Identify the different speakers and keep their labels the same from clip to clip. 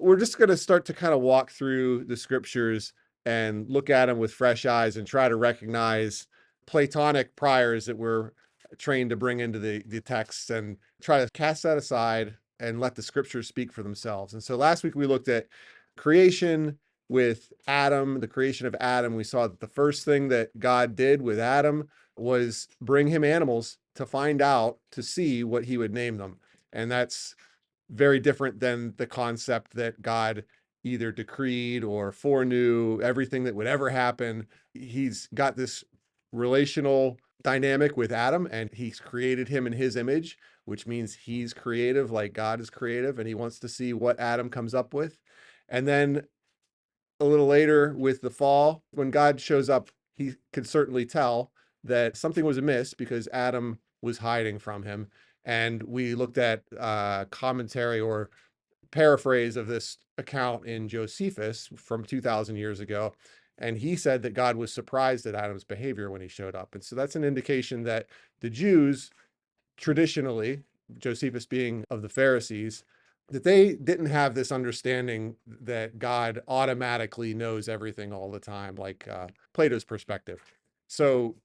Speaker 1: We're just going to start to kind of walk through the scriptures and look at them with fresh eyes and try to recognize Platonic priors that we're trained to bring into the texts and try to cast that aside and let the scriptures speak for themselves. And so last week we looked at creation with Adam, the creation of Adam. We saw that the first thing that God did with Adam was bring him animals to find out, to see what he would name them. And that's very different than the concept that God either decreed or foreknew everything that would ever happen. He's got this relational dynamic with Adam, and he's created him in his image, which means he's creative like God is creative, and he wants to see what Adam comes up with. And then a little later with the fall, when God shows up, he could certainly tell that something was amiss because Adam was hiding from him. And we looked at commentary or paraphrase of this account in Josephus from 2,000 years ago. And he said that God was surprised at Adam's behavior when he showed up. And so that's an indication that the Jews traditionally, Josephus being of the Pharisees, that they didn't have this understanding that God automatically knows everything all the time, like Plato's perspective. So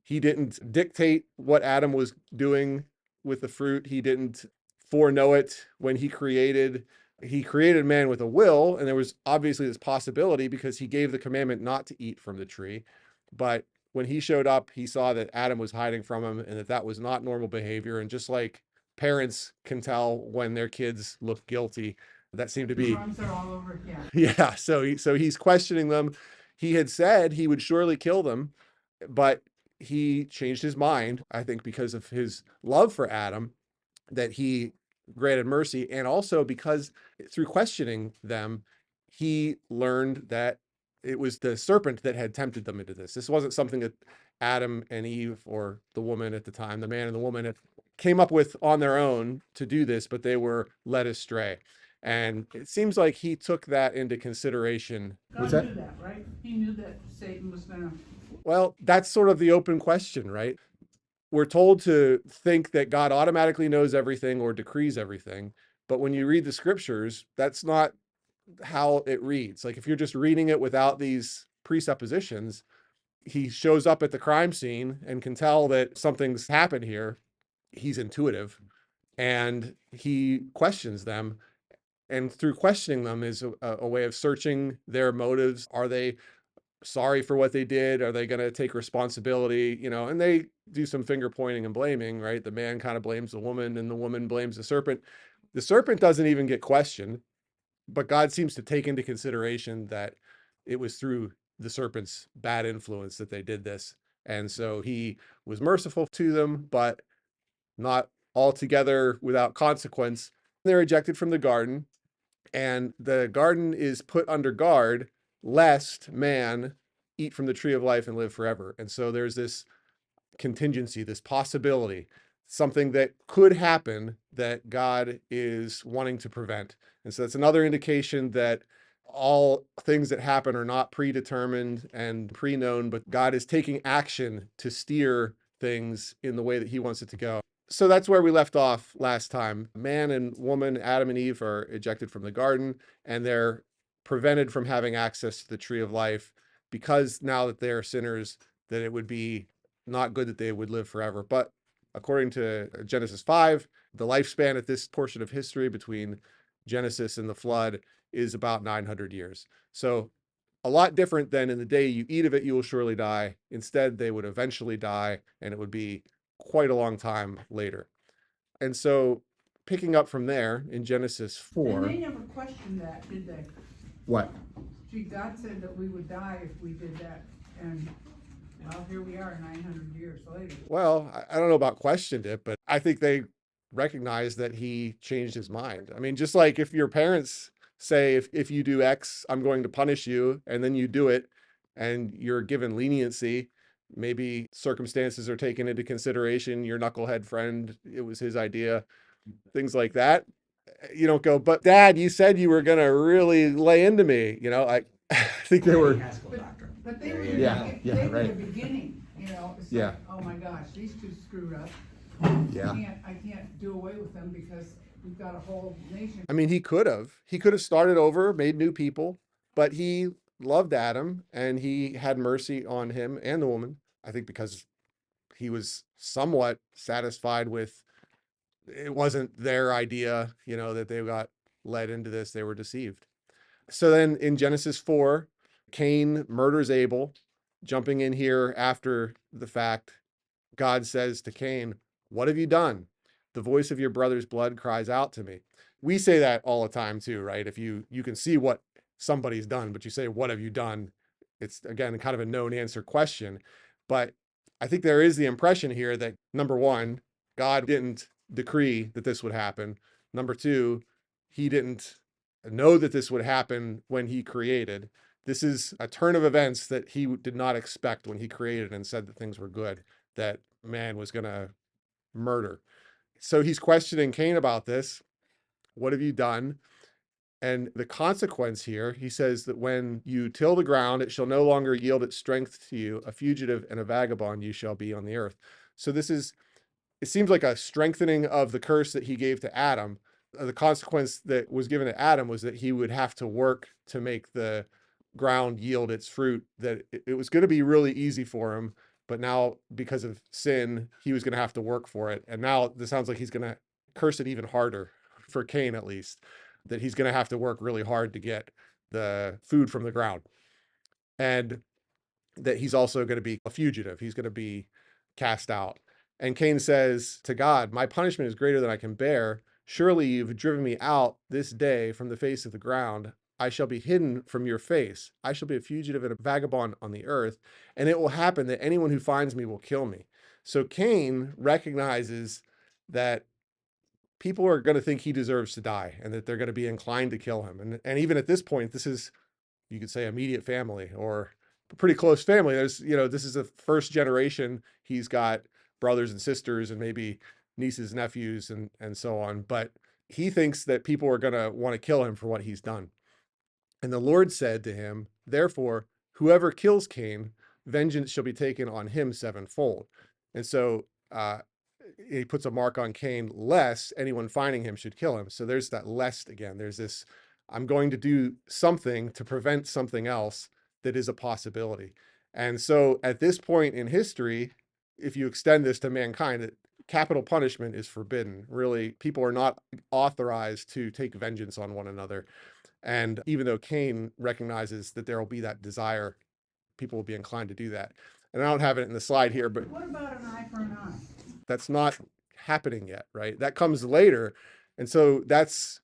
Speaker 1: he didn't dictate what Adam was doing with the fruit. He didn't foreknow it when he created. He created man with a will, and there was obviously this possibility because he gave the commandment not to eat from the tree. But when he showed up, he saw that Adam was hiding from him and that that was not normal behavior. And just like parents can tell when their kids look guilty, that seemed to be
Speaker 2: Crumbs are all over. Yeah.
Speaker 1: yeah. So he's questioning them. He had said he would surely kill them, but he changed his mind, I think, because of his love for Adam, that he granted mercy, and also because through questioning them, he learned that it was the serpent that had tempted them into this. This wasn't something that Adam and Eve, or the woman at the time, the man and the woman, came up with on their own to do this, but they were led astray. And it seems like he took that into consideration.
Speaker 2: God knew that, right? He knew that Satan was going to.
Speaker 1: Well, that's sort of the open question, right? We're told to think that God automatically knows everything or decrees everything. But when you read the scriptures, that's not how it reads. Like if you're just reading it without these presuppositions, he shows up at the crime scene and can tell that something's happened here. He's intuitive and he questions them. And through questioning them is a way of searching their motives. Are they sorry for what they did? Are they going to take responsibility? And they do some finger pointing and blaming, right? The man kind of blames the woman and the woman blames the serpent. The serpent doesn't even get questioned, but God seems to take into consideration that it was through the serpent's bad influence that they did this. And so he was merciful to them, but not altogether without consequence. They're ejected from the garden, and the garden is put under guard lest man eat from the tree of life and live forever. And so there's this contingency, this possibility, something that could happen that God is wanting to prevent. And so that's another indication that all things that happen are not predetermined and pre-known, but God is taking action to steer things in the way that he wants it to go. So that's where we left off last time. Man and woman, Adam and Eve, are ejected from the garden, and they're prevented from having access to the tree of life because now that they're sinners, that it would be not good that they would live forever. But according to Genesis 5, the lifespan at this portion of history between Genesis and the flood is about 900 years. So a lot different than in the day you eat of it, you will surely die. Instead, they would eventually die, and it would be quite a long time later. And so picking up from there in Genesis 4.
Speaker 2: And they never questioned that, did they?
Speaker 1: What?
Speaker 2: Gee, God said that we would die if we did that. And well, here we are 900 years later.
Speaker 1: Well, I don't know about questioned it, but I think they recognized that he changed his mind. I mean, just like if your parents say, if you do X, I'm going to punish you, and then you do it and you're given leniency, maybe circumstances are taken into consideration. Your knucklehead friend, it was his idea, things like that. You don't go, but Dad, you said you were going to really lay into me. I think they were.
Speaker 2: But they were the beginning, It's like, oh my gosh, these two screwed up.
Speaker 1: Yeah.
Speaker 2: I can't do away with them because we've got a whole nation.
Speaker 1: I mean, he could have started over, made new people, but he loved Adam and he had mercy on him and the woman. I think because he was somewhat satisfied with it wasn't their idea, that they got led into this, they were deceived. So then in Genesis 4, Cain murders Abel. Jumping in here after the fact, God says to Cain, "What have you done? The voice of your brother's blood cries out to me." We say that all the time too, right? If you can see what somebody's done, but you say, "What have you done?" It's again kind of a known answer question. But I think there is the impression here that number one, God didn't decree that this would happen. Number two, he didn't know that this would happen when he created. This is a turn of events that he did not expect when he created and said that things were good, that man was going to murder. So he's questioning Cain about this. What have you done? And the consequence here, he says that when you till the ground, it shall no longer yield its strength to you. A fugitive and a vagabond you shall be on the earth. So it seems like a strengthening of the curse that he gave to Adam. The consequence that was given to Adam was that he would have to work to make the ground yield its fruit, that it was going to be really easy for him. But now, because of sin, he was going to have to work for it. And now this sounds like he's going to curse it even harder, for Cain at least, that he's going to have to work really hard to get the food from the ground. And that he's also going to be a fugitive. He's going to be cast out. And Cain says to God, "My punishment is greater than I can bear. Surely you've driven me out this day from the face of the ground. I shall be hidden from your face. I shall be a fugitive and a vagabond on the earth. And it will happen that anyone who finds me will kill me." So Cain recognizes that people are going to think he deserves to die and that they're going to be inclined to kill him. And even at this point, this is, you could say, immediate family or a pretty close family. This is a first generation. He's got brothers and sisters and maybe nieces, nephews, and so on. But he thinks that people are going to want to kill him for what he's done. And the Lord said to him, "Therefore, whoever kills Cain, vengeance shall be taken on him sevenfold." And so he puts a mark on Cain, lest anyone finding him should kill him. So there's that lest again. There's this, I'm going to do something to prevent something else that is a possibility. And so at this point in history, if you extend this to mankind, capital punishment is forbidden. Really, people are not authorized to take vengeance on one another. And even though Cain recognizes that there will be that desire, people will be inclined to do that. And I don't have it in the slide here, but
Speaker 2: What about an eye for an eye?
Speaker 1: that's not happening yet, right? That comes later. And so that's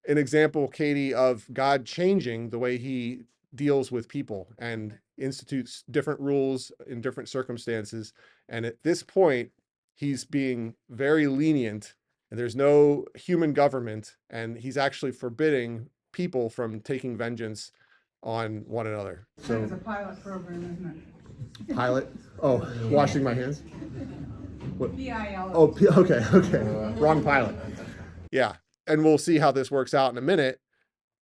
Speaker 1: an example, Katie, of God changing the way he deals with people and institutes different rules in different circumstances. And at this point, he's being very lenient and there's no human government. And he's actually forbidding people from taking vengeance on one another.
Speaker 2: That is a pilot program, isn't it?
Speaker 1: Pilot? Oh, washing my hands? What?
Speaker 2: PIL.
Speaker 1: Oh, okay. Wrong pilot. Yeah. And we'll see how this works out in a minute.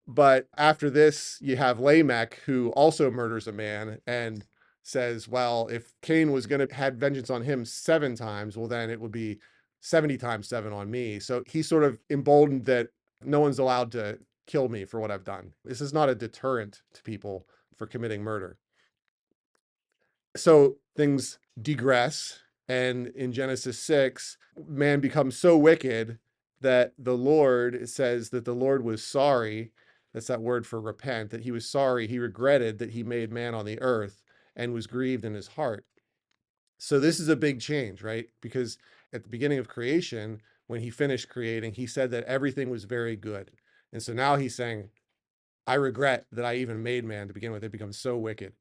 Speaker 1: But after this, you have Lamech, who also murders a man and says, well, if Cain was going to have vengeance on him 7 times, well, then it would be 70 times 7 on me. So he's sort of emboldened that no one's allowed to kill me for what I've done. This is not a deterrent to people for committing murder. So things digress. And in Genesis 6, man becomes so wicked that the Lord, it says that the Lord was sorry. That's that word for repent, that he was sorry. He regretted that he made man on the earth and was grieved in his heart. So this is a big change, right? Because at the beginning of creation, when he finished creating, he said that everything was very good. And so now he's saying, I regret that I even made man to begin with. They become so wicked.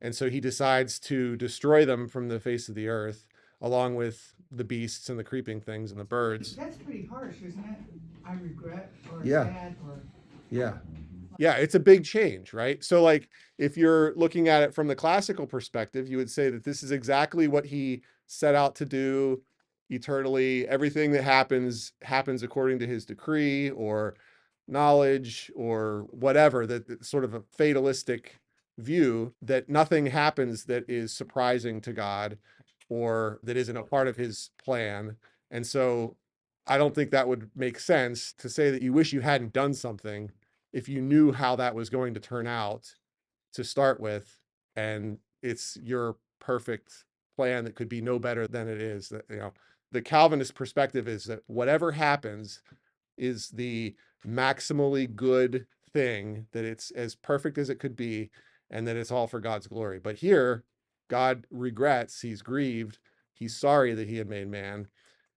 Speaker 1: And so he decides to destroy them from the face of the earth, along with the beasts and the creeping things and the birds.
Speaker 2: That's pretty harsh, isn't it? I regret or
Speaker 1: Yeah.
Speaker 2: sad or.
Speaker 1: Yeah. Yeah, it's a big change, right? So like if you're looking at it from the classical perspective, you would say that this is exactly what he set out to do eternally. Everything that happens according to his decree or knowledge or whatever, that sort of a fatalistic view that nothing happens that is surprising to God or that isn't a part of his plan. And so I don't think that would make sense to say that you wish you hadn't done something if you knew how that was going to turn out to start with, and it's your perfect plan that could be no better than it is. That, the Calvinist perspective is that whatever happens is the maximally good thing, that it's as perfect as it could be, and that it's all for God's glory. But here, God regrets, he's grieved, he's sorry that he had made man,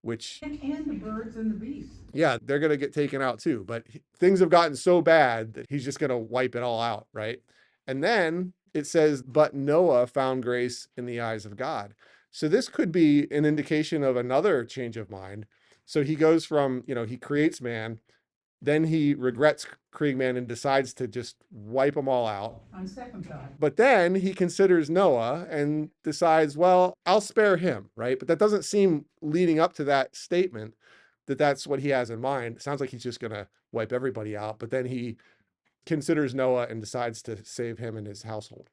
Speaker 1: which,
Speaker 2: And the birds and the beasts.
Speaker 1: yeah, they're going to get taken out too. But things have gotten so bad that he's just going to wipe it all out, right? And then it says, but Noah found grace in the eyes of God. So this could be an indication of another change of mind. So he goes from, he creates man, then he regrets creating man and decides to just wipe them all out.
Speaker 2: On second thought.
Speaker 1: But then he considers Noah and decides, well, I'll spare him, right? But that doesn't seem, leading up to that statement, that that's what he has in mind. It sounds like he's just going to wipe everybody out. But then he considers Noah and decides to save him and his household.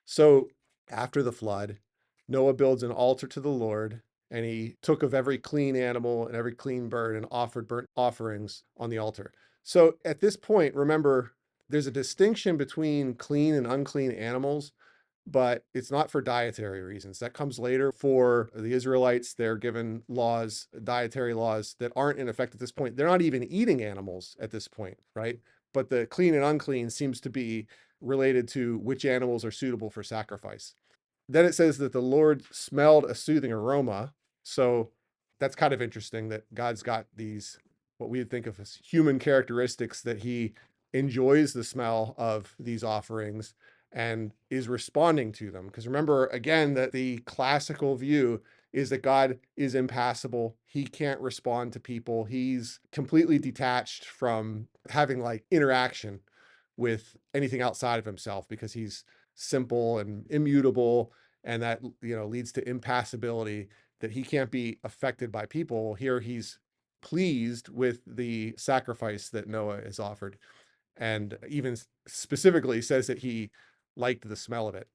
Speaker 1: So after the flood, Noah builds an altar to the Lord, and he took of every clean animal and every clean bird and offered burnt offerings on the altar. So at this point, remember, there's a distinction between clean and unclean animals, but it's not for dietary reasons. That comes later for the Israelites. They're given laws, dietary laws, that aren't in effect at this point. They're not even eating animals at this point, right? But the clean and unclean seems to be related to which animals are suitable for sacrifice. Then it says that the Lord smelled a soothing aroma. So that's kind of interesting that God's got these, what we would think of as human characteristics, that he enjoys the smell of these offerings and is responding to them. Because remember, again, that the classical view is that God is impassible. He can't respond to people. He's completely detached from having like interaction with anything outside of himself, because he's simple and immutable, and that leads to impassibility, that he can't be affected by people. Here he's pleased with the sacrifice that Noah has offered, and even specifically says that he liked the smell of it.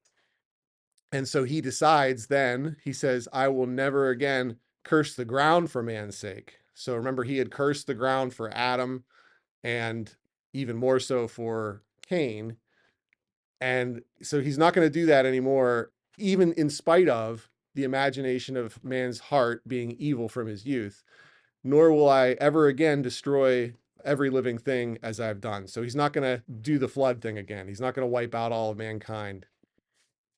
Speaker 1: And so he decides, then he says, I will never again curse the ground for man's sake. So remember, he had cursed the ground for Adam, and even more so for Cain. And so he's not going to do that anymore, even in spite of the imagination of man's heart being evil from his youth. Nor will I ever again destroy every living thing as I've done. So he's not going to do the flood thing again. He's not going to wipe out all of mankind.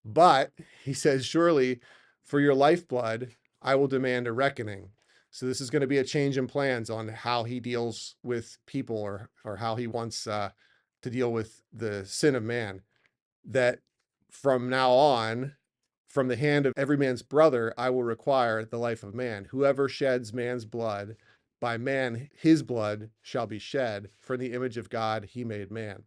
Speaker 1: But he says, surely for your lifeblood, I will demand a reckoning. So this is going to be a change in plans on how he deals with people, or how he wants to deal with the sin of man. That from now on, from the hand of every man's brother, I will require the life of man. Whoever sheds man's blood, by man his blood shall be shed, for in the image of God he made man.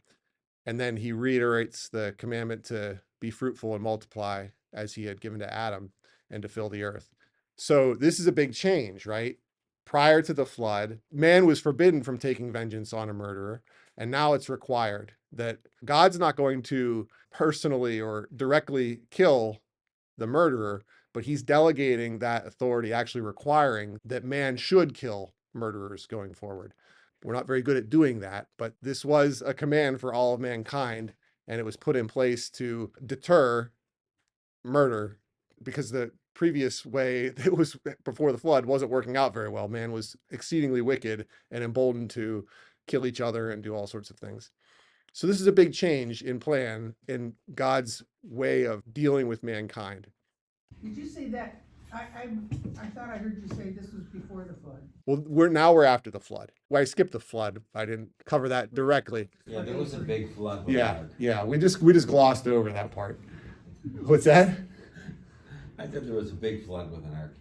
Speaker 1: And then he reiterates the commandment to be fruitful and multiply, as he had given to Adam, and to fill the earth. So this is a big change, right? Prior to the flood, man was forbidden from taking vengeance on a murderer, and now it's required. That God's not going to personally or directly kill the murderer, but he's delegating that authority, actually requiring that man should kill murderers going forward. We're not very good at doing that, but this was a command for all of mankind, and it was put in place to deter murder, because the previous way that was before the flood wasn't working out very well. Man was exceedingly wicked and emboldened to kill each other and do all sorts of things. So this is a big change in plan, in God's way of dealing with mankind.
Speaker 2: Did you say that? I thought I heard you say this was before the flood.
Speaker 1: Well, we're after the flood. Well, I skipped the flood. I didn't cover that directly.
Speaker 3: Yeah, there was a big flood with
Speaker 1: Yeah,
Speaker 3: Ark.
Speaker 1: yeah. We just glossed over that part. What's that?
Speaker 3: I thought there was a big flood with an ark.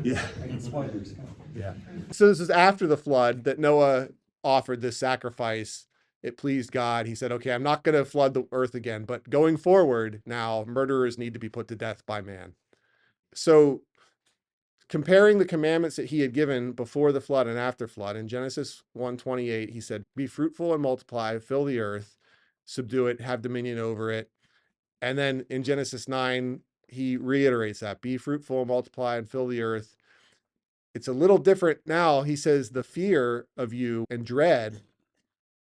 Speaker 1: Yeah.
Speaker 4: Spoilers.
Speaker 1: Yeah. So this is after the flood that Noah offered this sacrifice. It pleased God. He said, okay, I'm not going to flood the earth again, but going forward now, murderers need to be put to death by man. So comparing the commandments that he had given before the flood and after flood, in Genesis 1:28, he said, be fruitful and multiply, fill the earth, subdue it, have dominion over it. And then in Genesis 9, he reiterates that, be fruitful and multiply and fill the earth. It's a little different now. He says the fear of you and dread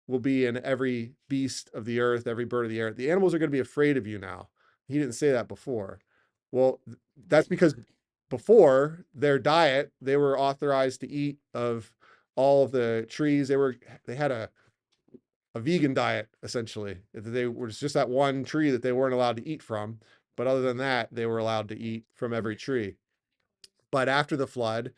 Speaker 1: will be in every beast of the earth, every bird of the air. The animals are going to be afraid of you now. He didn't say that before. Well, that's because before their diet, they were authorized to eat of all of the trees. They had a vegan diet essentially. They was just that one tree that they weren't allowed to eat from, but other than that, they were allowed to eat from every tree. But after the flood,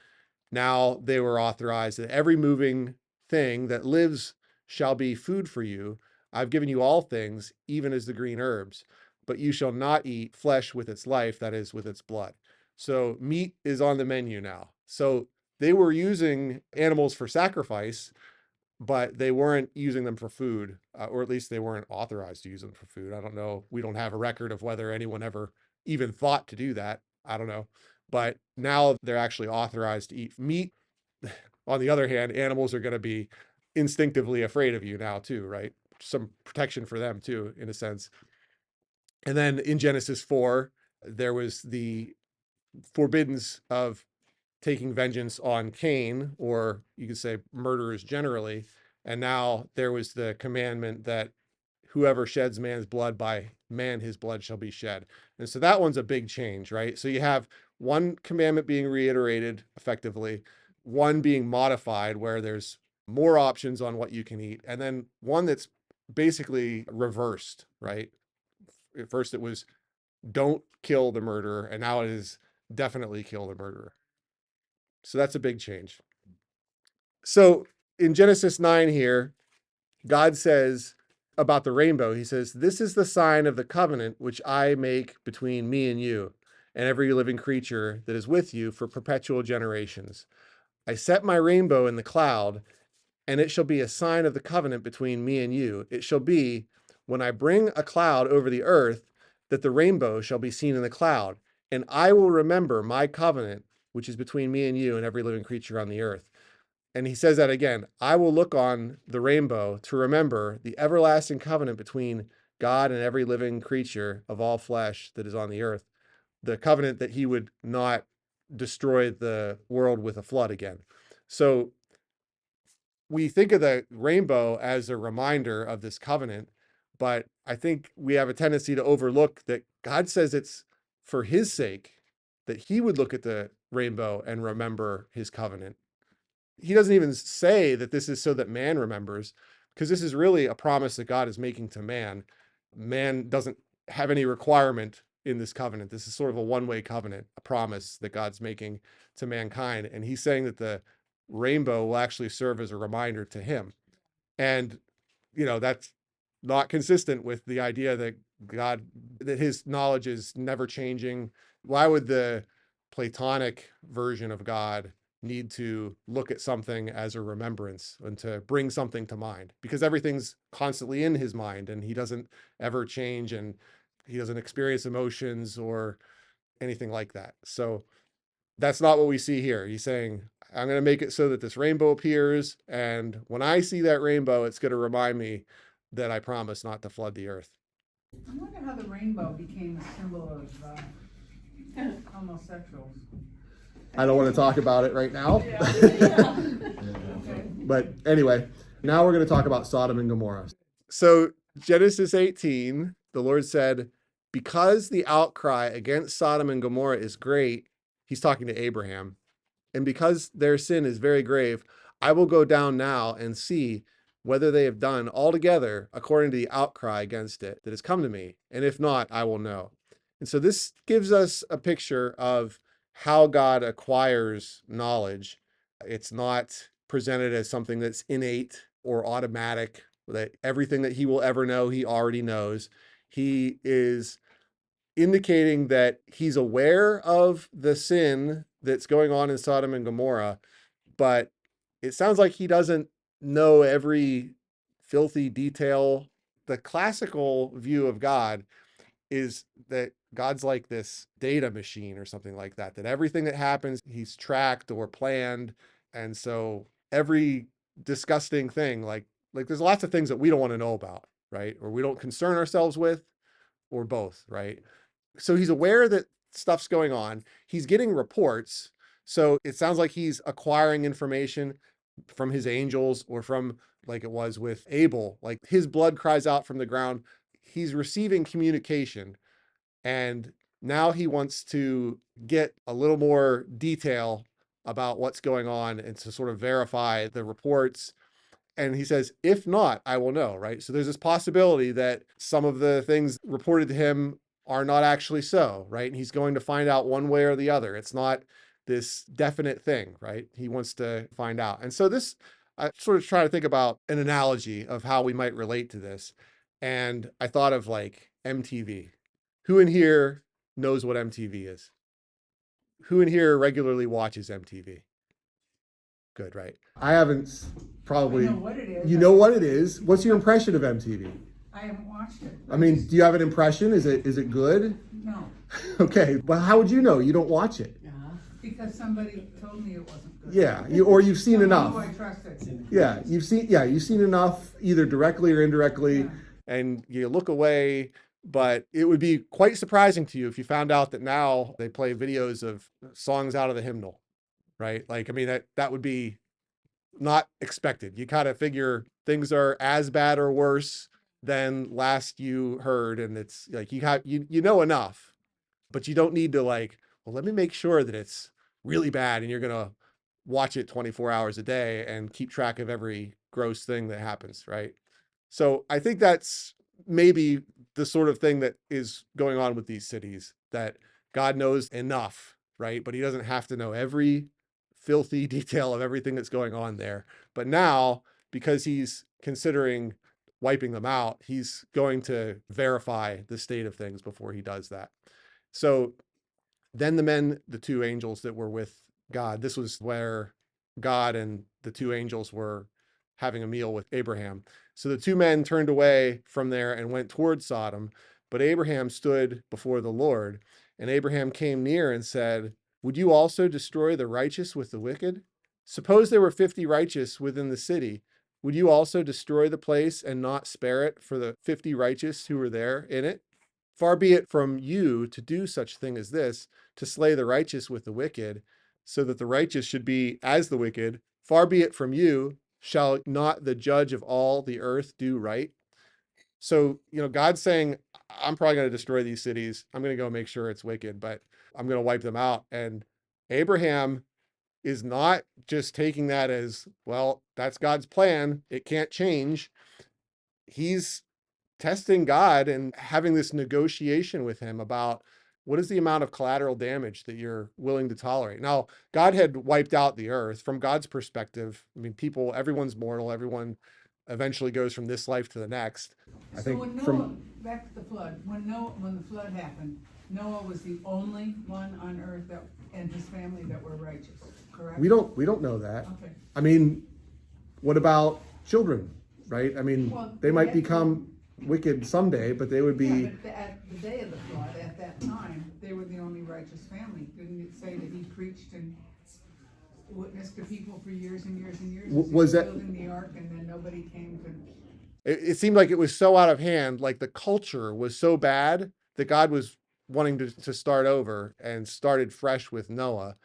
Speaker 1: now they were authorized that every moving thing that lives shall be food for you. I've given you all things, even as the green herbs, but you shall not eat flesh with its life, that is, with its blood. So meat is on the menu now. So they were using animals for sacrifice, but they weren't using them for food, or at least they weren't authorized to use them for food. I don't know. We don't have a record of whether anyone ever even thought to do that. I don't know. But now they're actually authorized to eat meat. On the other hand, animals are going to be instinctively afraid of you now, too, right? Some protection for them, too, in a sense. And then in Genesis 4, there was the forbiddance of taking vengeance on Cain, or you could say murderers generally. And now there was the commandment that whoever sheds man's blood, by man his blood shall be shed. And so that one's a big change, right? So you have one commandment being reiterated effectively, one being modified where there's more options on what you can eat, and then one that's basically reversed, right? At first it was don't kill the murderer, and now it is definitely kill the murderer. So that's a big change. So in Genesis 9 here, God says about the rainbow, he says, "This is the sign of the covenant which I make between me and you and every living creature that is with you for perpetual generations. I set my rainbow in the cloud, and it shall be a sign of the covenant between me and you. It shall be when I bring a cloud over the earth that the rainbow shall be seen in the cloud, and I will remember my covenant which is between me and you and every living creature on the earth." And he says that again, I will look on the rainbow to remember the everlasting covenant between God and every living creature of all flesh that is on the earth, the covenant that he would not destroy the world with a flood again. So we think of the rainbow as a reminder of this covenant, but I think we have a tendency to overlook that God says it's for his sake that he would look at the rainbow and remember his covenant. He doesn't even say that this is so that man remembers, because this is really a promise that God is making to man. Man doesn't have any requirement in this covenant. This is sort of a one-way covenant, a promise that God's making to mankind. And he's saying that the rainbow will actually serve as a reminder to him. And, that's not consistent with the idea that God, that his knowledge is never changing. Why would the Platonic version of God need to look at something as a remembrance and to bring something to mind? Because everything's constantly in his mind and he doesn't ever change, and he doesn't experience emotions or anything like that. So that's not what we see here. He's saying, I'm going to make it so that this rainbow appears, and when I see that rainbow, it's going to remind me that I promised not to flood the earth.
Speaker 2: I wonder how the rainbow became a symbol of homosexuals.
Speaker 1: I don't want to talk about it right now.
Speaker 2: Okay.
Speaker 1: But anyway, now we're going to talk about Sodom and Gomorrah. So, Genesis 18, the Lord said, because the outcry against Sodom and Gomorrah is great, he's talking to Abraham, and because their sin is very grave, I will go down now and see whether they have done altogether according to the outcry against it that has come to me. And if not, I will know. And so this gives us a picture of how God acquires knowledge. It's not presented as something that's innate or automatic, that everything that he will ever know, he already knows. He is indicating that he's aware of the sin that's going on in Sodom and Gomorrah, but it sounds like he doesn't know every filthy detail. The classical view of God is that God's like this data machine or something like that, that everything that happens, he's tracked or planned. And so every disgusting thing, like there's lots of things that we don't want to know about, right? Or we don't concern ourselves with, or both, right? So he's aware that stuff's going on. He's getting reports. So it sounds like he's acquiring information from his angels or from, like it was with Abel, like his blood cries out from the ground. He's receiving communication, and now he wants to get a little more detail about what's going on and to sort of verify the reports. And he says, if not, I will know, right? So there's this possibility that some of the things reported to him are not actually so, right? And he's going to find out one way or the other. It's not this definite thing, right? He wants to find out. And so this, I sort of try to think about an analogy of how we might relate to this. And I thought of like MTV. Who in here knows what MTV is? Who in here regularly watches MTV? Good, right? I haven't probably.
Speaker 2: I know what it is.
Speaker 1: You know what it is? What's your impression of MTV?
Speaker 2: I haven't watched it.
Speaker 1: I mean, do you have an impression? Is it good?
Speaker 2: No,
Speaker 1: Okay, but how would you know? You don't watch it.
Speaker 2: because somebody told me it wasn't good.
Speaker 1: Yeah, or you've seen
Speaker 2: Someone
Speaker 1: enough.
Speaker 2: who I trusted.
Speaker 1: Yeah, you've seen enough, either directly or indirectly,
Speaker 2: Yeah.
Speaker 1: and you look away. But it would be quite surprising to you if you found out that now they play videos of songs out of the hymnal, right? Like, I mean, that would be not expected. You kind of figure things are as bad or worse than last you heard, and it's like you know enough, but you don't need to like, well, let me make sure that it's really bad, and you're gonna watch it 24 hours a day and keep track of every gross thing that happens, right? So I think that's maybe the sort of thing that is going on with these cities, that God knows enough, right? But he doesn't have to know every filthy detail of everything that's going on there. But now, because he's considering wiping them out, he's going to verify the state of things before he does that. So then the two angels that were with God, this was where God and the two angels were having a meal with Abraham. So the two men turned away from there and went toward Sodom, but Abraham stood before the Lord, and Abraham came near and said, would you also destroy the righteous with the wicked? Suppose there were 50 righteous within the city. Would you also destroy the place and not spare it for the 50 righteous who were there in it? Far be it from you to do such thing as this, to slay the righteous with the wicked, so that the righteous should be as the wicked. Far be it from you. Shall not the judge of all the earth do right? So, God's saying, I'm probably going to destroy these cities. I'm going to go make sure it's wicked, but I'm going to wipe them out. And Abraham is not just taking that as, well, that's God's plan. It can't change. He's testing God and having this negotiation with him about what is the amount of collateral damage that you're willing to tolerate. Now, God had wiped out the earth. From God's perspective, I mean, everyone's mortal, everyone eventually goes from this life to the next. I
Speaker 2: So when
Speaker 1: think
Speaker 2: Noah, back to the flood, when the flood happened, Noah was the only one on earth and his family that were righteous, correct?
Speaker 1: we don't know that.
Speaker 2: Okay.
Speaker 1: I mean, what about children, right? I mean,
Speaker 2: Well,
Speaker 1: they might become wicked someday, but they would be.
Speaker 2: Yeah, but at the day of the flood, at that time, they were the only righteous family. Didn't it say that he preached and witnessed to people for years and years and years? as he
Speaker 1: Was that-
Speaker 2: building the ark, and then nobody came to?
Speaker 1: It seemed like it was so out of hand, like the culture was so bad that God was wanting to start over and started fresh with Noah.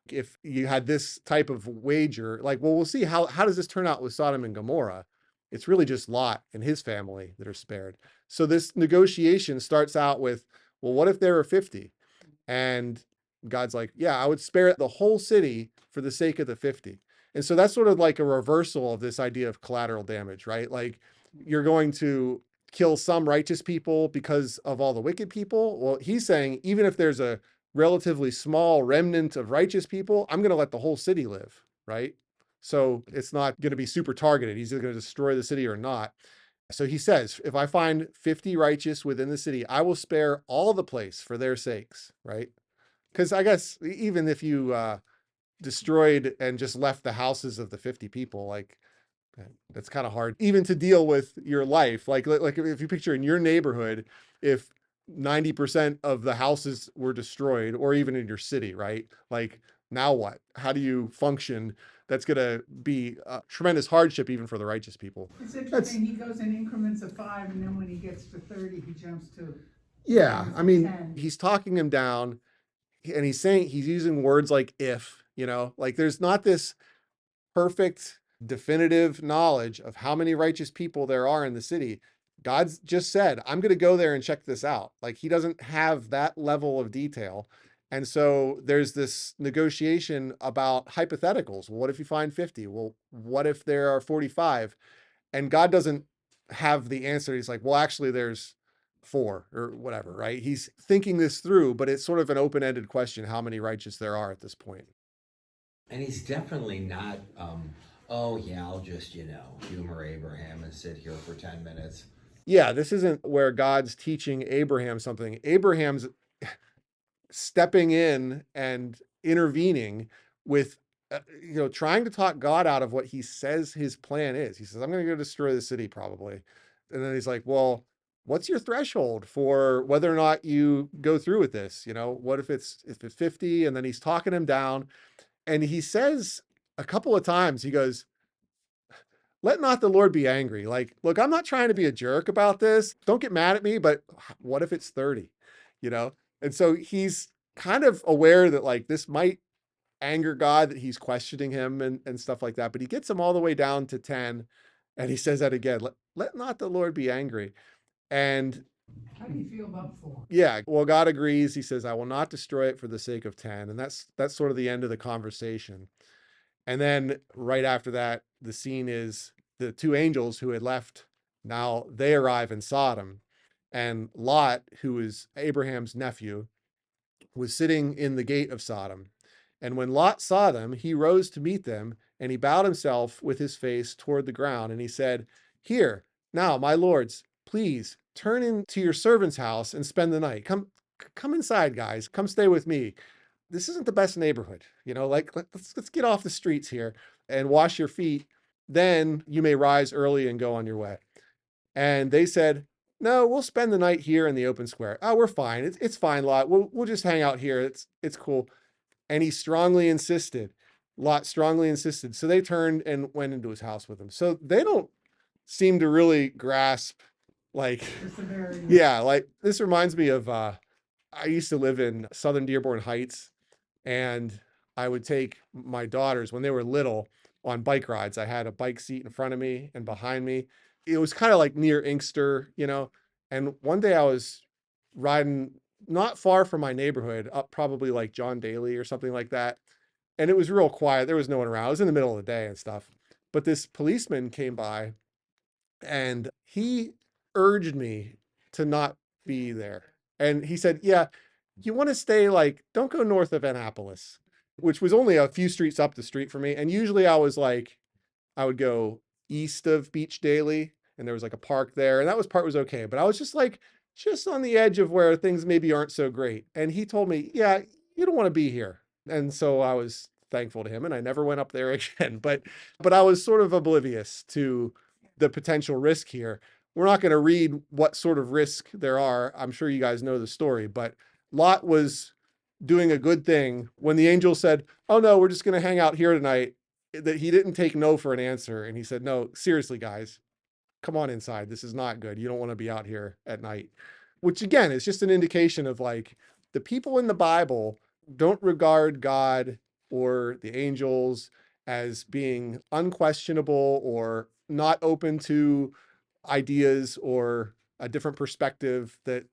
Speaker 1: If you had this type of wager, like, well, we'll see how does this turn out with Sodom and Gomorrah. It's really just Lot and his family that are spared. So this negotiation starts out with, well, what if there were 50? And God's like, yeah, I would spare the whole city for the sake of the 50. And so that's sort of like a reversal of this idea of collateral damage, right? Like, you're going to kill some righteous people because of all the wicked people. Well, he's saying, even if there's a relatively small remnant of righteous people, I'm going to let the whole city live, right? So it's not going to be super targeted. He's either going to destroy the city or not. So he says, if I find 50 righteous within the city, I will spare all the place for their sakes, right? Because I guess even if you destroyed and just left the houses of the 50 people, like, that's kind of hard even to deal with your life. Like if you picture in your neighborhood, if 90% of the houses were destroyed, or even in your city, right? Like, now what? How do you function? That's going to be a tremendous hardship even for the righteous people.
Speaker 2: It's interesting, he goes in increments of 5, and then when he gets to 30, he jumps to.
Speaker 1: Yeah, I mean,
Speaker 2: 10.
Speaker 1: he's talking him down, and he's using words like if Like there's not this perfect, definitive knowledge of how many righteous people there are in the city. God's just said, I'm going to go there and check this out. Like he doesn't have that level of detail. And so there's this negotiation about hypotheticals. What if you find 50? Well, what if there are 45? And God doesn't have the answer. He's like, well, actually, there's four or whatever, right? He's thinking this through, but it's sort of an open ended question how many righteous there are at this point.
Speaker 3: And he's definitely not, oh yeah, I'll just, humor Abraham and sit here for 10 minutes.
Speaker 1: Yeah, this isn't where God's teaching Abraham something. Abraham's stepping in and intervening with trying to talk God out of what he says his plan is. He says, I'm going to go destroy the city probably. And then he's like, well, what's your threshold for whether or not you go through with this? What if it's 50? And then he's talking him down, and he says a couple of times, he goes, let not the Lord be angry. Like, look, I'm not trying to be a jerk about this. Don't get mad at me, but what if it's 30? You know? And so he's kind of aware that like this might anger God, that he's questioning him and stuff like that. But he gets him all the way down to 10. And he says that again, let not the Lord be angry. And
Speaker 2: How do you feel about 4?
Speaker 1: yeah, well, God agrees. He says, I will not destroy it for the sake of 10. And that's sort of the end of the conversation. And then right after that, the scene is the two angels who had left. Now they arrive in Sodom, and Lot, who is Abraham's nephew, was sitting in the gate of Sodom. And when Lot saw them, he rose to meet them, and he bowed himself with his face toward the ground, and he said, here, now, my lords, please turn into your servant's house and spend the night. Come inside, guys. Come stay with me. This isn't the best neighborhood, like let's get off the streets here and wash your feet. Then you may rise early and go on your way. And they said, no, we'll spend the night here in the open square. Oh, we're fine. It's fine, Lot. We'll just hang out here. It's cool. And he strongly insisted. Lot strongly insisted. So they turned and went into his house with him. So they don't seem to really grasp, like,
Speaker 2: The severity.
Speaker 1: yeah, like this reminds me of I used to live in Southern Dearborn Heights, and I would take my daughters when they were little on bike rides. I had a bike seat in front of me and behind me. It was kind of like near Inkster. And one day I was riding not far from my neighborhood, up probably like John Daly or something like that. And it was real quiet. There was no one around. It was in the middle of the day and stuff. But this policeman came by, and he urged me to not be there. And he said, yeah, you want to stay, like, don't go north of Annapolis, which was only a few streets up the street for me. And usually I would go east of Beach Daily, and there was like a park there, and part was okay. But I was just like, just on the edge of where things maybe aren't so great. And he told me, yeah, you don't want to be here. And so I was thankful to him, and I never went up there again. But I was sort of oblivious to the potential risk here. We're not going to read what sort of risk there are. I'm sure you guys know the story, but Lot was doing a good thing when the angel said, oh no, we're just going to hang out here tonight. That he didn't take no for an answer. And he said, no, seriously, guys, come on inside. This is not good. You don't want to be out here at night, which again is just an indication of like the people in the Bible don't regard God or the angels as being unquestionable or not open to ideas or a different perspective, that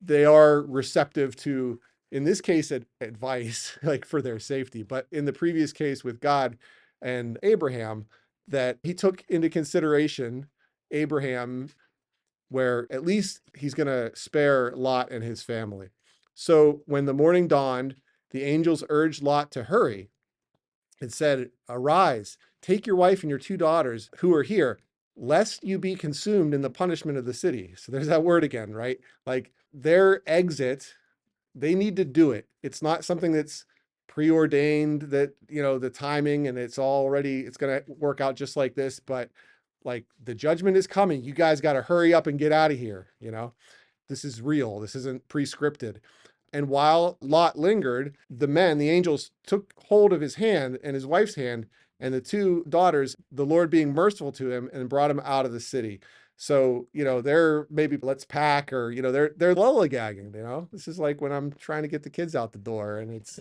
Speaker 1: they are receptive to, in this case, advice, like for their safety. But in the previous case with God and Abraham, that he took into consideration Abraham, where at least he's going to spare Lot and his family. So when the morning dawned, the angels urged Lot to hurry. It said, arise, take your wife and your two daughters who are here, lest you be consumed in the punishment of the city. So there's that word again, right? Like their exit, they need to do it. It's not something that's preordained, that, the timing and it's going to work out just like this. But like the judgment is coming. You guys got to hurry up and get out of here. This is real. This isn't pre-scripted. And while Lot lingered, the angels took hold of his hand and his wife's hand and the two daughters, the Lord being merciful to him, and brought him out of the city. So, they're maybe let's pack, or, they're lollygagging, This is like when I'm trying to get the kids out the door and it's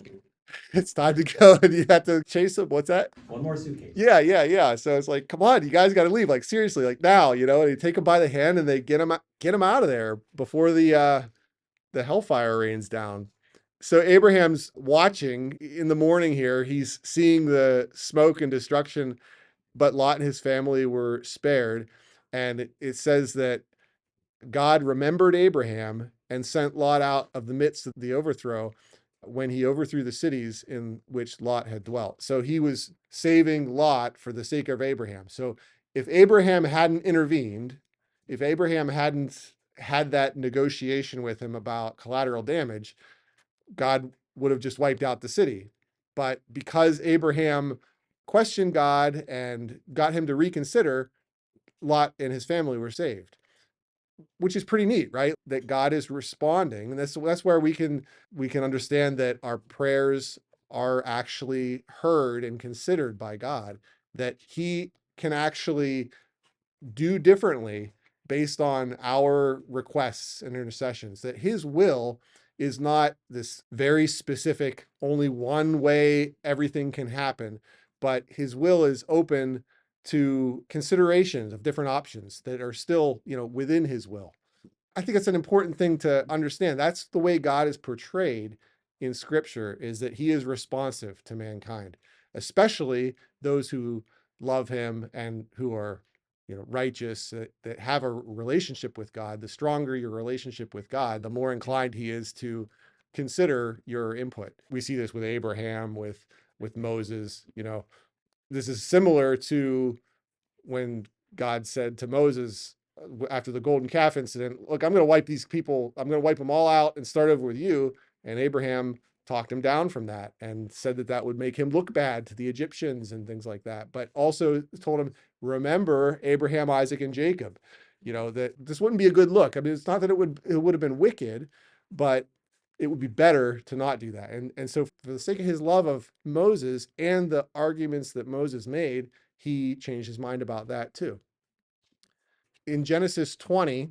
Speaker 1: it's time to go, and you have to chase him. What's that?
Speaker 4: One more suitcase.
Speaker 1: Yeah. So it's like, come on, you guys got to leave. Like seriously, like now, and you take him by the hand and they get him out of there before the hellfire rains down. So Abraham's watching in the morning here. He's seeing the smoke and destruction, but Lot and his family were spared. And it says that God remembered Abraham and sent Lot out of the midst of the overthrow when he overthrew the cities in which Lot had dwelt. So he was saving Lot for the sake of Abraham. So if Abraham hadn't intervened, if Abraham hadn't had that negotiation with him about collateral damage, God would have just wiped out the city. But because Abraham questioned God and got him to reconsider, Lot and his family were saved, which is pretty neat, right? That God is responding. And that's where we can understand that our prayers are actually heard and considered by God, that he can actually do differently based on our requests and intercessions, that his will is not this very specific, only one way everything can happen, but his will is open to considerations of different options that are still, within his will. I think it's an important thing to understand. That's the way God is portrayed in scripture, is that he is responsive to mankind, especially those who love him and who are, righteous, that have a relationship with God. The stronger your relationship with God, the more inclined he is to consider your input. We see this with Abraham, with Moses. This is similar to when God said to Moses after the golden calf incident, look, I'm going to wipe these people, I'm going to wipe them all out and start over with you. And Abraham talked him down from that and said that that would make him look bad to the Egyptians and things like that. But also told him, remember Abraham, Isaac, and Jacob, that this wouldn't be a good look. I mean, it's not that it would have been wicked, but it would be better to not do that. And so for the sake of his love of Moses and the arguments that Moses made, he changed his mind about that too. In Genesis 20,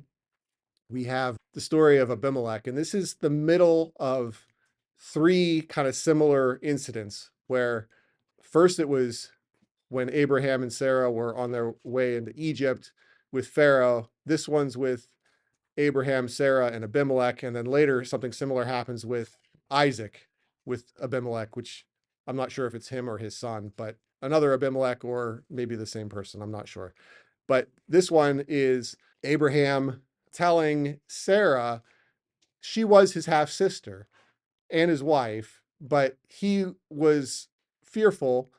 Speaker 1: we have the story of Abimelech, and this is the middle of three kind of similar incidents where first it was when Abraham and Sarah were on their way into Egypt with Pharaoh. This one's with Abraham, Sarah, and Abimelech. And then later something similar happens with Isaac, with Abimelech, which I'm not sure if it's him or his son, but another Abimelech or maybe the same person. I'm not sure. But this one is Abraham telling Sarah she was his half sister and his wife, but he was fearful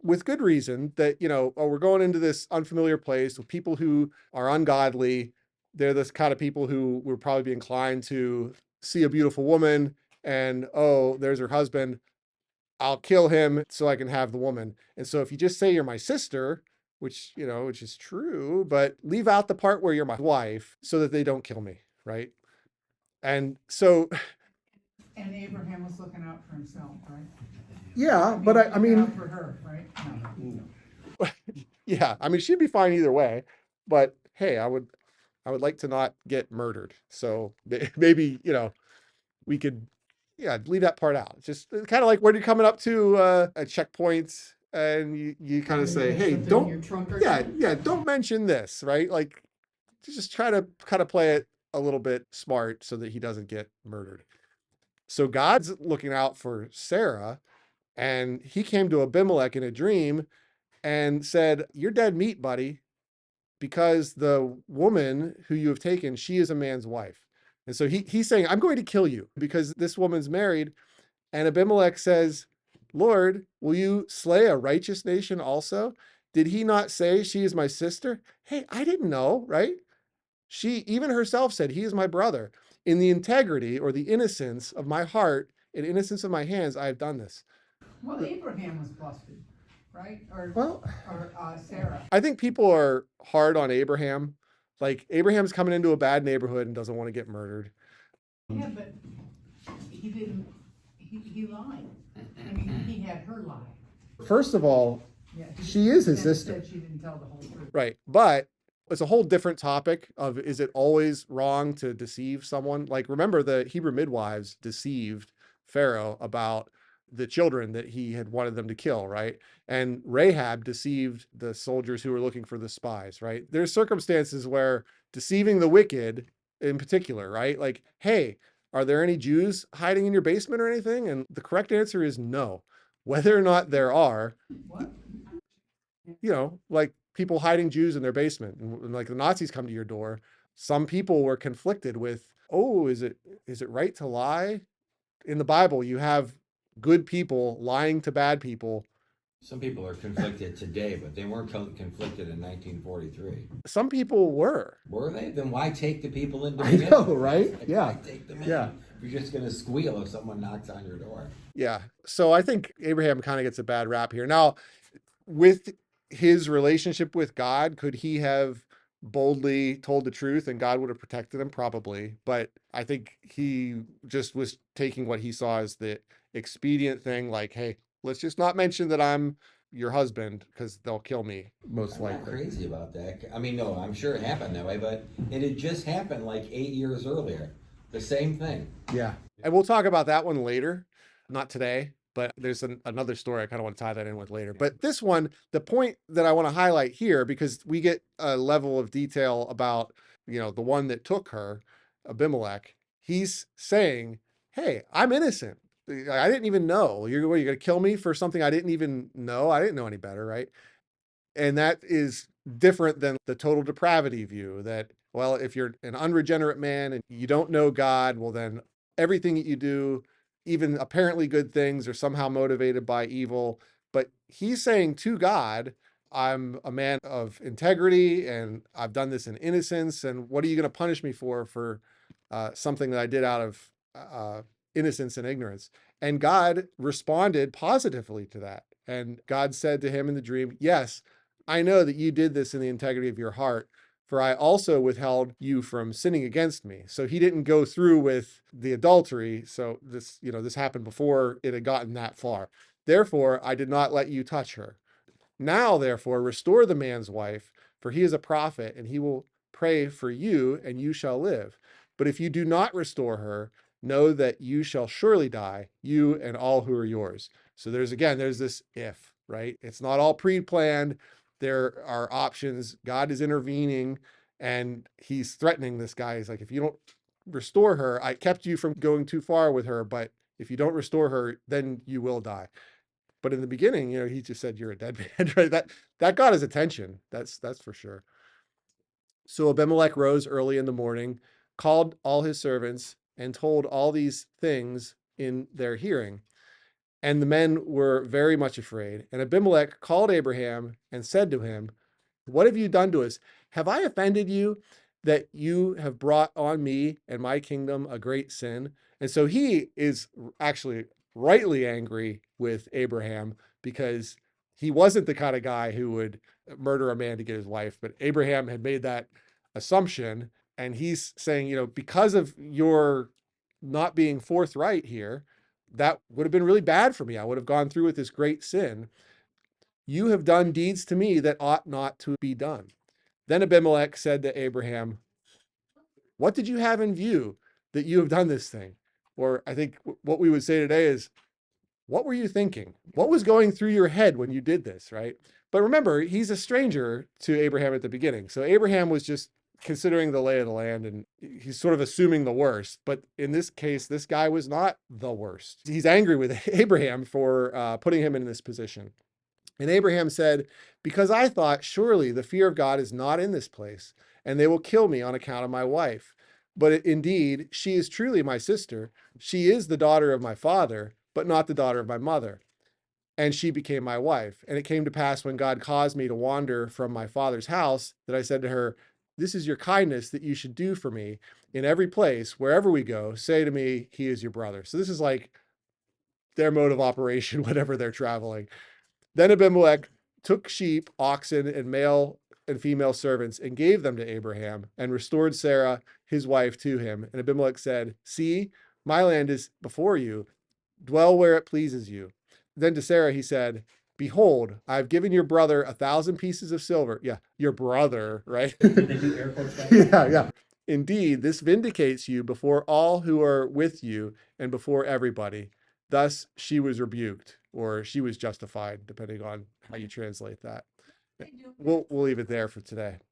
Speaker 1: with good reason that, oh, we're going into this unfamiliar place with people who are ungodly. They're the kind of people who would probably be inclined to see a beautiful woman and, oh, there's her husband. I'll kill him so I can have the woman. And so if you just say you're my sister, which is true, but leave out the part where you're my wife so that they don't kill me, right? And so,
Speaker 2: And Abraham was looking out for himself, right?
Speaker 1: yeah, but I
Speaker 2: Looking
Speaker 1: mean,
Speaker 2: out for her, right? No.
Speaker 1: yeah, I mean, she'd be fine either way, but hey, I would like to not get murdered. So maybe, we could, yeah, leave that part out. Just kind of like when you're coming up to a checkpoint and you kind of say, hey,
Speaker 4: Something in
Speaker 1: don't,
Speaker 4: your trunk or
Speaker 1: yeah,
Speaker 4: something?
Speaker 1: yeah, don't mention this, right? Like just try to kind of play it a little bit smart so that he doesn't get murdered. So God's looking out for Sarah, and he came to Abimelech in a dream and said, you're dead meat, buddy, because the woman who you have taken, she is a man's wife. And so he's saying, I'm going to kill you because this woman's married. And Abimelech says, Lord, will you slay a righteous nation also? Did he not say she is my sister? Hey, I didn't know, right? She even herself said, he is my brother. In the integrity or the innocence of my heart and innocence of my hands, I have done this.
Speaker 2: Well, Abraham was busted, right?
Speaker 1: Well,
Speaker 2: Or Sarah.
Speaker 1: I think people are hard on Abraham. Like Abraham's coming into a bad neighborhood and doesn't want to get murdered.
Speaker 2: Yeah, but he didn't, he lied. I mean, he had her lie.
Speaker 1: First of all,
Speaker 2: Yeah,
Speaker 1: she is his
Speaker 2: and
Speaker 1: sister.
Speaker 2: said she didn't tell the whole truth.
Speaker 1: Right. But it's a whole different topic of, is it always wrong to deceive someone? Like remember the Hebrew midwives deceived Pharaoh about the children that he had wanted them to kill, right? And Rahab deceived the soldiers who were looking for the spies, right? There's circumstances where deceiving the wicked in particular, right? Like, hey, are there any Jews hiding in your basement or anything? And the correct answer is no. Whether or not there are,
Speaker 2: What?
Speaker 1: like people hiding Jews in their basement, and like the Nazis come to your door, some people were conflicted with, oh, is it right to lie? In the Bible, you have good people lying to bad people.
Speaker 3: Some people are conflicted today, but they weren't conflicted in 1943.
Speaker 1: Some people were.
Speaker 3: Were they? Then why take the people into
Speaker 1: I know, right?
Speaker 3: Like,
Speaker 1: Yeah.
Speaker 3: why take them in?
Speaker 1: Yeah.
Speaker 3: You're just going to squeal if someone knocks on your door.
Speaker 1: Yeah. So I think Abraham kind of gets a bad rap here. Now, with his relationship with God, could he have boldly told the truth and God would have protected him? Probably. But I think he just was taking what he saw as the expedient thing, like, hey, let's just not mention that I'm your husband because they'll kill me, most
Speaker 3: I'm not
Speaker 1: likely.
Speaker 3: crazy about that. I mean, no, I'm sure it happened that way, but it had just happened like 8 years earlier. The same thing.
Speaker 1: Yeah. And we'll talk about that one later, not today, but there's another story I kind of want to tie that in with later. But this one, the point that I want to highlight here, because we get a level of detail about, the one that took her, Abimelech, he's saying, hey, I'm innocent. I didn't even know. You're going to kill me for something I didn't even know. I didn't know any better, right? And that is different than the total depravity view that, well, if you're an unregenerate man and you don't know God, well, then everything that you do, even apparently good things, are somehow motivated by evil. But he's saying to God, I'm a man of integrity and I've done this in innocence. And what are you going to punish me for something that I did out of innocence and ignorance? And God responded positively to that. And God said to him in the dream, yes, I know that you did this in the integrity of your heart, for I also withheld you from sinning against me. So he didn't go through with the adultery. So this happened before it had gotten that far. Therefore, I did not let you touch her. Now, therefore, restore the man's wife, for he is a prophet, and he will pray for you, and you shall live. But if you do not restore her, know that you shall surely die, you and all who are yours. So there's this if, right? It's not all pre-planned. There are options. God is intervening, and he's threatening this guy. He's like, if you don't restore her, I kept you from going too far with her, but if you don't restore her, then you will die. But in the beginning, he just said, you're a dead man, right? That got his attention. That's for sure. So Abimelech rose early in the morning, called all his servants, and told all these things in their hearing. And the men were very much afraid. And Abimelech called Abraham and said to him, what have you done to us? Have I offended you that you have brought on me and my kingdom a great sin? And so he is actually rightly angry with Abraham because he wasn't the kind of guy who would murder a man to get his wife. But Abraham had made that assumption. And he's saying, because of your not being forthright here, that would have been really bad for me. I would have gone through with this great sin. You have done deeds to me that ought not to be done. Then Abimelech said to Abraham, what did you have in view that you have done this thing? Or I think what we would say today is, what were you thinking? What was going through your head when you did this, right? But remember, he's a stranger to Abraham at the beginning. So Abraham was just considering the lay of the land and he's sort of assuming the worst. But in this case, this guy was not the worst. He's angry with Abraham for putting him in this position. And Abraham said, because I thought, surely the fear of God is not in this place, and they will kill me on account of my wife. But indeed, she is truly my sister. She is the daughter of my father, but not the daughter of my mother. And she became my wife. And it came to pass when God caused me to wander from my father's house that I said to her, this is your kindness that you should do for me in every place, wherever we go, say to me, he is your brother. So this is like their mode of operation whenever they're traveling. Then Abimelech took sheep, oxen, and male and female servants and gave them to Abraham and restored Sarah, his wife, to him. And Abimelech said, see, my land is before you. Dwell where it pleases you. Then to Sarah he said, behold, I've given your brother 1,000 pieces of silver. Yeah, your brother, right?
Speaker 4: Did they do air quotes back
Speaker 1: Yeah,
Speaker 4: then?
Speaker 1: yeah. Indeed, this vindicates you before all who are with you and before everybody. Thus, she was rebuked, or she was justified, depending on how you translate that. We'll leave it there for today.